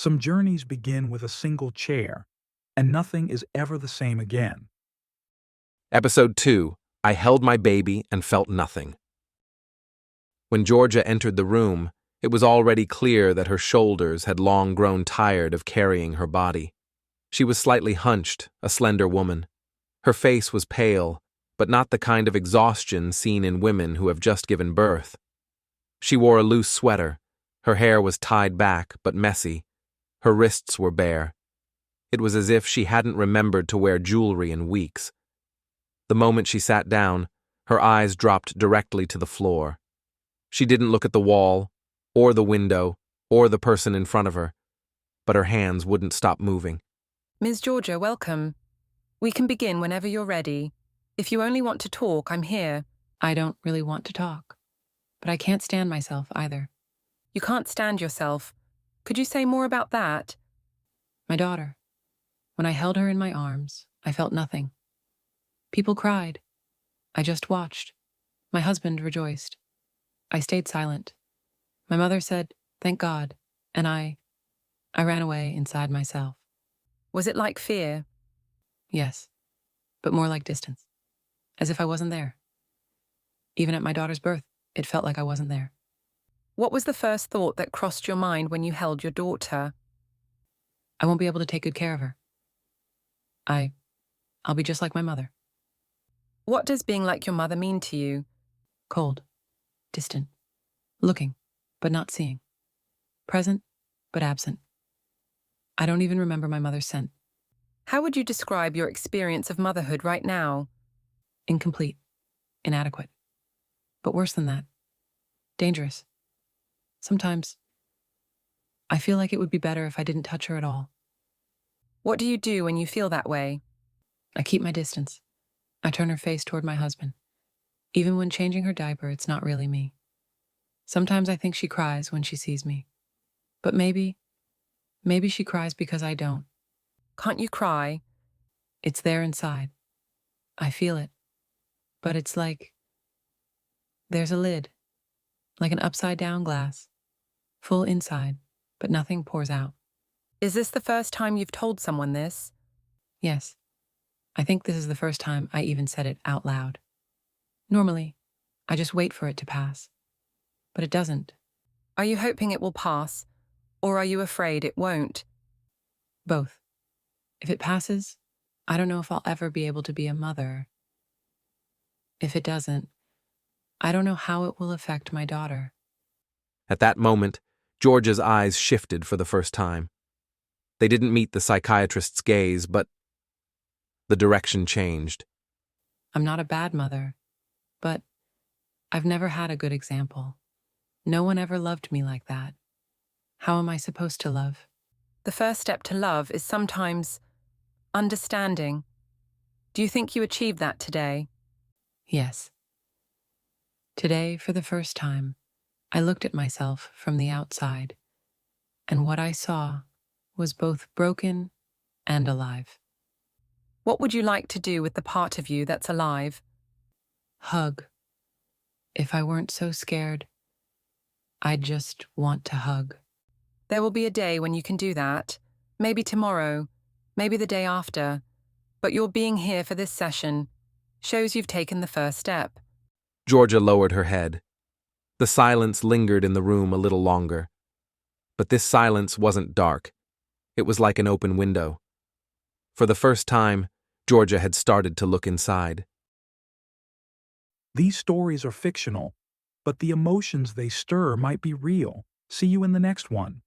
Some journeys begin with a single chair, and nothing is ever the same again. Episode 2. I held my baby and felt nothing. When Georgia entered the room, it was already clear that her shoulders had long grown tired of carrying her body. She was slightly hunched, a slender woman. Her face was pale, but not the kind of exhaustion seen in women who have just given birth. She wore a loose sweater. Her hair was tied back, but messy. Her wrists were bare. It was as if she hadn't remembered to wear jewelry in weeks. The moment she sat down, her eyes dropped directly to the floor. She didn't look at the wall, or the window, or the person in front of her, but her hands wouldn't stop moving. Ms. Georgia, welcome. We can begin whenever you're ready. If you only want to talk, I'm here. I don't really want to talk, but I can't stand myself either. You can't stand yourself. Could you say more about that? My daughter. When I held her in my arms, I felt nothing. People cried. I just watched. My husband rejoiced. I stayed silent. My mother said, "Thank God," and I ran away inside myself. Was it like fear? Yes, but more like distance, as if I wasn't there. Even at my daughter's birth, it felt like I wasn't there. What was the first thought that crossed your mind when you held your daughter? I won't be able to take good care of her. I'll be just like my mother. What does being like your mother mean to you? Cold, distant, looking, but not seeing. Present, but absent. I don't even remember my mother's scent. How would you describe your experience of motherhood right now? Incomplete, inadequate. But worse than that, dangerous. Sometimes, I feel like it would be better if I didn't touch her at all. What do you do when you feel that way? I keep my distance. I turn her face toward my husband. Even when changing her diaper, it's not really me. Sometimes I think she cries when she sees me. But maybe she cries because I don't. Can't you cry? It's there inside. I feel it. But it's like there's a lid, like an upside-down glass, full inside, but nothing pours out. Is this the first time you've told someone this? Yes. I think this is the first time I even said it out loud. Normally, I just wait for it to pass. But it doesn't. Are you hoping it will pass, or are you afraid it won't? Both. If it passes, I don't know if I'll ever be able to be a mother. If it doesn't, I don't know how it will affect my daughter. At that moment, Georgia's eyes shifted for the first time. They didn't meet the psychiatrist's gaze, but the direction changed. I'm not a bad mother, but I've never had a good example. No one ever loved me like that. How am I supposed to love? The first step to love is sometimes understanding. Do you think you achieved that today? Yes. Today, for the first time, I looked at myself from the outside, and what I saw was both broken and alive. What would you like to do with the part of you that's alive? Hug. If I weren't so scared, I'd just want to hug. There will be a day when you can do that. Maybe tomorrow, maybe the day after. But your being here for this session shows you've taken the first step. Georgia lowered her head. The silence lingered in the room a little longer. But this silence wasn't dark. It was like an open window. For the first time, Georgia had started to look inside. These stories are fictional, but the emotions they stir might be real. See you in the next one.